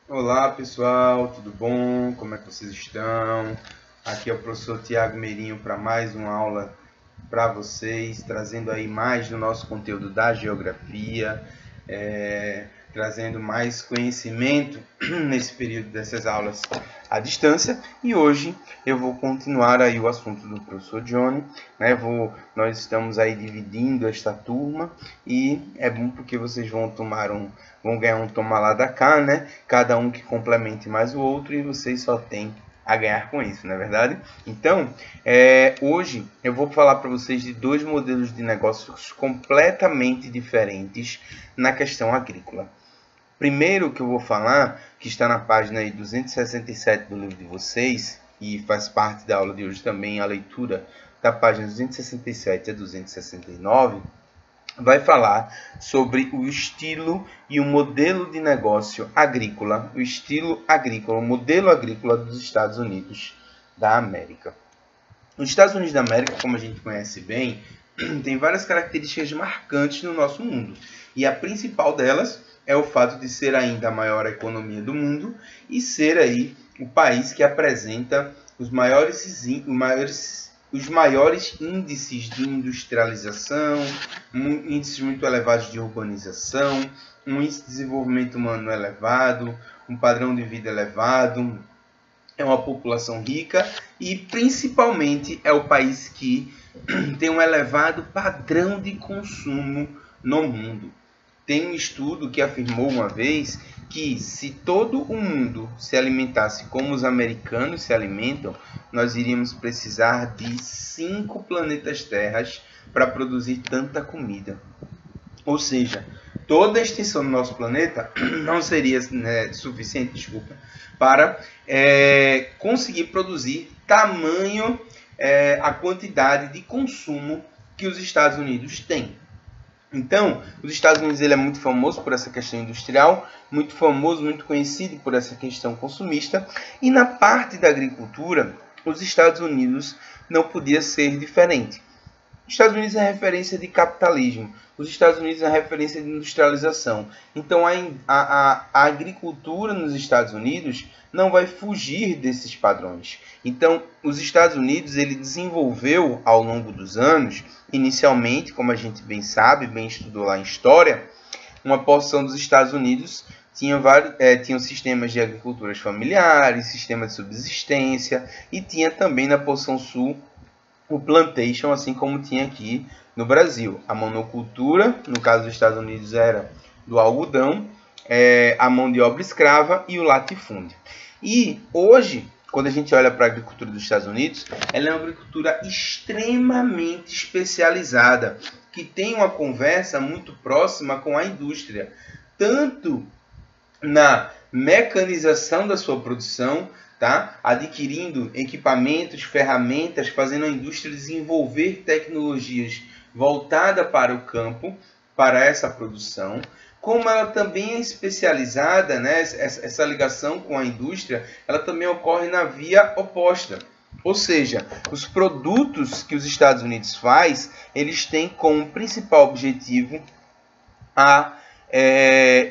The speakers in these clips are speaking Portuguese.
Olá pessoal, tudo bom? Como é que vocês estão? Aqui é o professor Tiago Meirinho para mais uma aula para vocês, trazendo aí mais do nosso conteúdo da geografia, trazendo mais conhecimento nesse período dessas aulas à distância. E hoje eu vou continuar aí o assunto do professor Johnny, né? Nós estamos aí dividindo esta turma e é bom porque vocês vão ganhar um toma lá da cá, né? Cada um que complemente mais o outro e vocês só têm a ganhar com isso, não é verdade? Então, hoje eu vou falar para vocês de dois modelos de negócios completamente diferentes na questão agrícola. Primeiro que eu vou falar, que está na página aí 267 do livro de vocês, e faz parte da aula de hoje também a leitura da página 267 a 269, vai falar sobre o estilo e o modelo de negócio agrícola, o estilo agrícola, o modelo agrícola dos Estados Unidos da América. Os Estados Unidos da América, como a gente conhece bem, tem várias características marcantes no nosso mundo. E a principal delas é o fato de ser ainda a maior economia do mundo e ser aí o país que apresenta os maiores índices de industrialização, índices muito elevados de urbanização, um índice de desenvolvimento humano elevado, um padrão de vida elevado, é uma população rica e principalmente é o país que tem um elevado padrão de consumo no mundo. Tem um estudo que afirmou uma vez que se todo o mundo se alimentasse como os americanos se alimentam, nós iríamos precisar de 5 planetas Terras para produzir tanta comida. Ou seja, toda a extensão do nosso planeta não seria suficiente, para conseguir produzir tamanho, a quantidade de consumo que os Estados Unidos têm. Então, os Estados Unidos ele é muito famoso por essa questão industrial, muito famoso, muito conhecido por essa questão consumista, e na parte da agricultura, os Estados Unidos não podia ser diferente. Os Estados Unidos é referência de capitalismo, os Estados Unidos é referência de industrialização. Então, a agricultura nos Estados Unidos não vai fugir desses padrões. Então, os Estados Unidos ele desenvolveu ao longo dos anos, inicialmente, como a gente bem sabe, bem estudou lá em história, uma porção dos Estados Unidos tinham sistemas de agriculturas familiares, sistema de subsistência, e tinha também na porção sul o plantation, assim como tinha aqui no Brasil. A monocultura, no caso dos Estados Unidos, era do algodão, a mão de obra escrava e o latifúndio. E hoje, quando a gente olha para a agricultura dos Estados Unidos, ela é uma agricultura extremamente especializada, que tem uma conversa muito próxima com a indústria, tanto na mecanização da sua produção, tá? Adquirindo equipamentos, ferramentas, fazendo a indústria desenvolver tecnologias voltadas para o campo, para essa produção, como ela também é especializada, né? Essa ligação com a indústria, ela também ocorre na via oposta. Ou seja, os produtos que os Estados Unidos faz, eles têm como principal objetivo a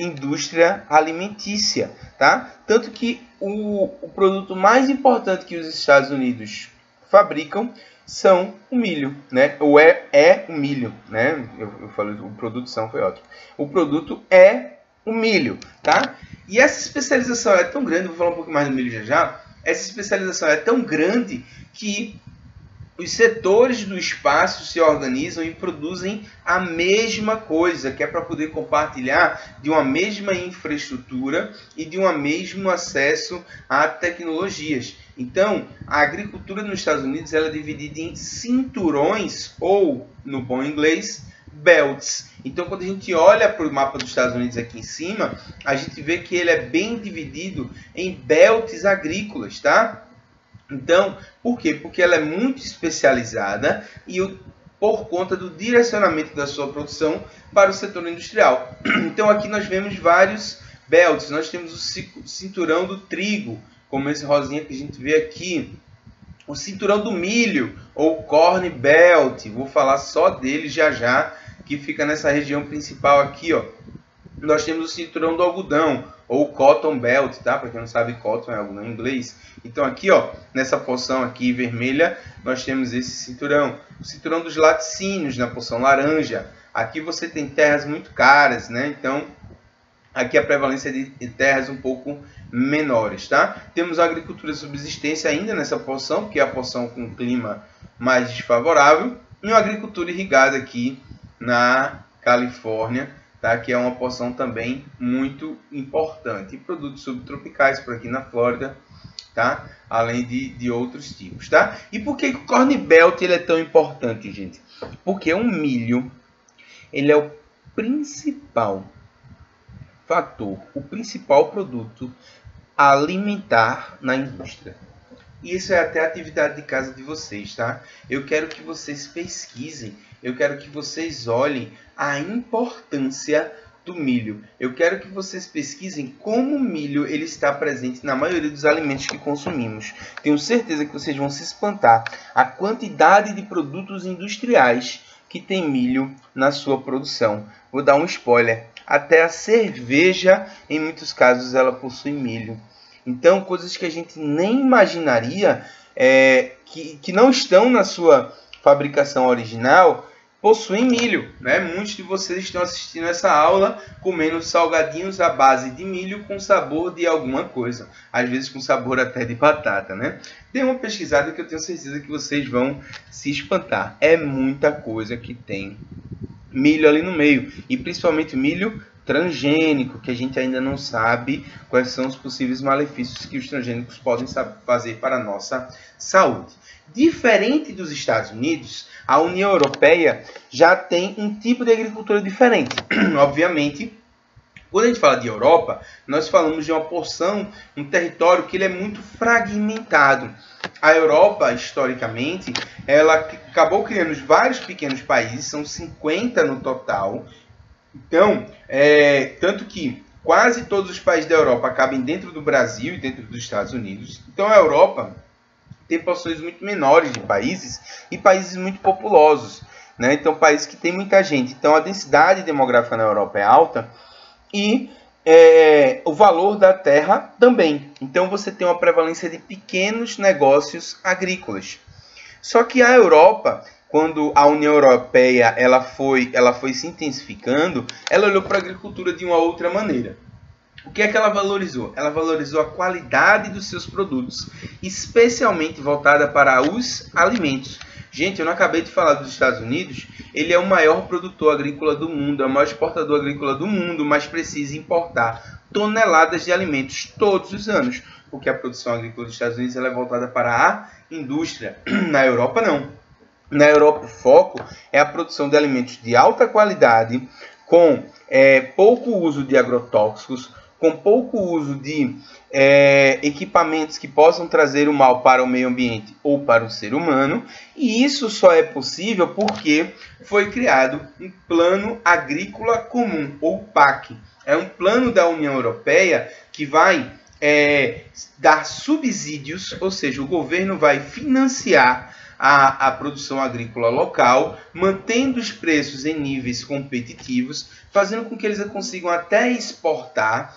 indústria alimentícia, tá? Tanto que o produto mais importante que os Estados Unidos fabricam são o milho, né? Ou é o milho, né? Eu falei, o produto são foi ótimo. O produto é o milho, tá? E essa especialização é tão grande, vou falar um pouco mais do milho já. Essa especialização é tão grande que os setores do espaço se organizam e produzem a mesma coisa, que é para poder compartilhar de uma mesma infraestrutura e de um mesmo acesso a tecnologias. Então, a agricultura nos Estados Unidos ela é dividida em cinturões, ou, no bom inglês, belts. Então, quando a gente olha para o mapa dos Estados Unidos aqui em cima, a gente vê que ele é bem dividido em belts agrícolas, tá? Então, por quê? Porque ela é muito especializada e por conta do direcionamento da sua produção para o setor industrial. Então, aqui nós vemos vários belts. Nós temos o cinturão do trigo, como esse rosinha que a gente vê aqui. O cinturão do milho, ou corn belt. Vou falar só dele já já, que fica nessa região principal aqui, ó, Nós temos o cinturão do algodão, ou cotton belt, tá? Para quem não sabe, cotton é algodão em inglês. Então aqui, ó, nessa porção aqui vermelha, nós temos esse cinturão. O cinturão dos laticínios, na porção laranja. Aqui você tem terras muito caras, né? Então, aqui a prevalência de terras um pouco menores, tá? Temos a agricultura de subsistência ainda nessa porção, que é a porção com clima mais desfavorável. E uma agricultura irrigada aqui na Califórnia, tá? Que é uma porção também muito importante. E produtos subtropicais por aqui na Flórida, tá? Além de outros tipos, tá? E por que o Corn Belt ele é tão importante, gente? Porque o milho, ele é o principal fator, o principal produto alimentar na indústria. E isso é até a atividade de casa de vocês, tá? Eu quero que vocês pesquisem, eu quero que vocês olhem a importância do milho. Eu quero que vocês pesquisem como o milho ele está presente na maioria dos alimentos que consumimos. Tenho certeza que vocês vão se espantar a quantidade de produtos industriais que tem milho na sua produção. Vou dar um spoiler. Até a cerveja, em muitos casos, ela possui milho. Então, coisas que a gente nem imaginaria que não estão na sua fabricação original, possuem milho, né? Muitos de vocês estão assistindo essa aula comendo salgadinhos à base de milho com sabor de alguma coisa. Às vezes com sabor até de batata, né? Dê uma pesquisada que eu tenho certeza que vocês vão se espantar. É muita coisa que tem milho ali no meio. E principalmente milho transgênico, que a gente ainda não sabe quais são os possíveis malefícios que os transgênicos podem fazer para a nossa saúde. Diferente dos Estados Unidos, a União Europeia já tem um tipo de agricultura diferente. Obviamente, quando a gente fala de Europa, nós falamos de uma porção, um território que ele é muito fragmentado. A Europa, historicamente, ela acabou criando vários pequenos países, são 50 no total. Então, tanto que quase todos os países da Europa cabem dentro do Brasil e dentro dos Estados Unidos. Então, a Europa tem porções muito menores de países e países muito populosos, né? Então, países que tem muita gente. Então, a densidade demográfica na Europa é alta e o valor da terra também. Então, você tem uma prevalência de pequenos negócios agrícolas. Só que a Europa, quando a União Europeia ela foi se intensificando, ela olhou para a agricultura de uma outra maneira. O que é que ela valorizou? Ela valorizou a qualidade dos seus produtos, especialmente voltada para os alimentos. Gente, eu não acabei de falar dos Estados Unidos, ele é o maior produtor agrícola do mundo, é o maior exportador agrícola do mundo, mas precisa importar toneladas de alimentos todos os anos, porque a produção agrícola dos Estados Unidos ela é voltada para a indústria. Na Europa, não. Na Europa, o foco é a produção de alimentos de alta qualidade, com pouco uso de agrotóxicos, com pouco uso de equipamentos que possam trazer o mal para o meio ambiente ou para o ser humano. E isso só é possível porque foi criado um Plano Agrícola Comum, ou PAC. É um plano da União Europeia que vai dar subsídios, ou seja, o governo vai financiar a produção agrícola local, mantendo os preços em níveis competitivos, fazendo com que eles consigam até exportar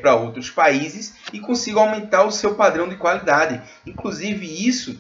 para outros países e consigam aumentar o seu padrão de qualidade. Inclusive, isso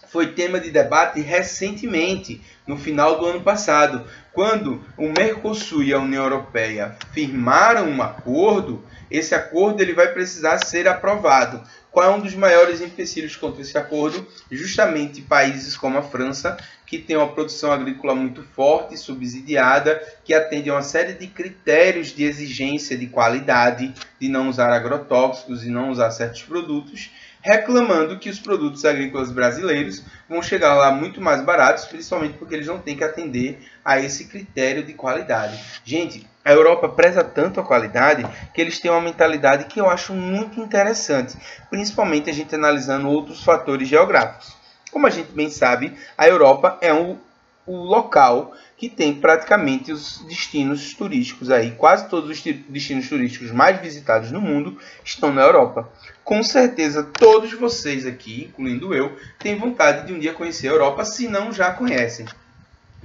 foi tema de debate recentemente, no final do ano passado, quando o Mercosul e a União Europeia firmaram um acordo. Esse acordo ele vai precisar ser aprovado. Qual é um dos maiores empecilhos contra esse acordo? Justamente países como a França, que tem uma produção agrícola muito forte, subsidiada, que atende a uma série de critérios de exigência de qualidade, de não usar agrotóxicos e não usar certos produtos, reclamando que os produtos agrícolas brasileiros vão chegar lá muito mais baratos, principalmente porque eles não têm que atender a esse critério de qualidade. Gente, a Europa preza tanto a qualidade que eles têm uma mentalidade que eu acho muito interessante, principalmente a gente analisando outros fatores geográficos. Como a gente bem sabe, a Europa é o local que tem praticamente os destinos turísticos aí. Quase todos os destinos turísticos mais visitados no mundo estão na Europa. Com certeza todos vocês aqui, incluindo eu, têm vontade de um dia conhecer a Europa, se não já conhecem.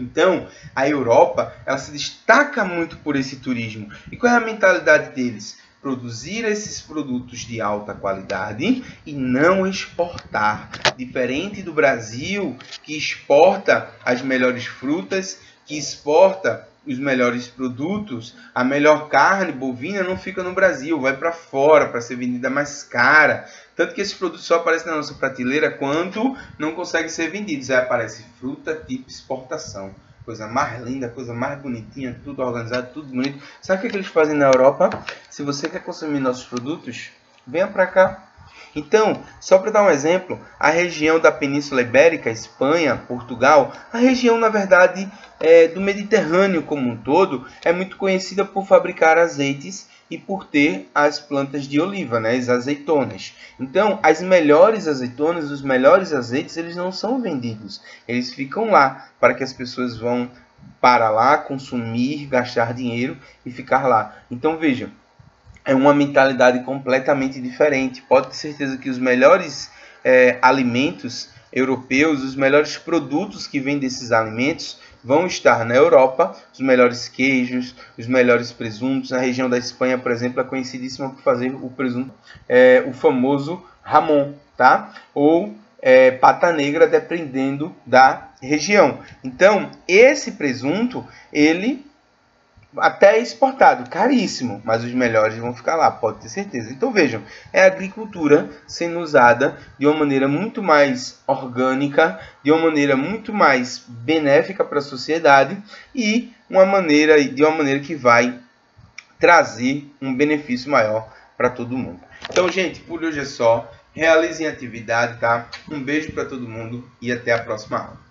Então, a Europa, ela se destaca muito por esse turismo. E qual é a mentalidade deles? Produzir esses produtos de alta qualidade e não exportar. Diferente do Brasil, que exporta as melhores frutas, que exporta os melhores produtos, a melhor carne bovina não fica no Brasil, vai para fora para ser vendida mais cara. Tanto que esses produtos só aparecem na nossa prateleira quando não conseguem ser vendidos. Aí aparece fruta tipo exportação. Coisa mais linda, coisa mais bonitinha, tudo organizado, tudo bonito. Sabe o que eles fazem na Europa? Se você quer consumir nossos produtos, venha para cá. Então, só para dar um exemplo, a região da Península Ibérica, Espanha, Portugal, a região, na verdade, do Mediterrâneo como um todo, é muito conhecida por fabricar azeites e por ter as plantas de oliva, né, as azeitonas. Então, as melhores azeitonas, os melhores azeites, eles não são vendidos. Eles ficam lá para que as pessoas vão para lá consumir, gastar dinheiro e ficar lá. Então, veja, é uma mentalidade completamente diferente. Pode ter certeza que os melhores alimentos europeus, os melhores produtos que vêm desses alimentos vão estar na Europa, os melhores queijos, os melhores presuntos. A região da Espanha, por exemplo, é conhecidíssima por fazer o presunto, o famoso jamón, tá? Ou pata negra, dependendo da região. Então, esse presunto, ele até é exportado, caríssimo, mas os melhores vão ficar lá, pode ter certeza. Então vejam, é a agricultura sendo usada de uma maneira muito mais orgânica, de uma maneira muito mais benéfica para a sociedade e de uma maneira que vai trazer um benefício maior para todo mundo. Então, gente, por hoje é só. Realizem a atividade, tá? Um beijo para todo mundo e até a próxima aula.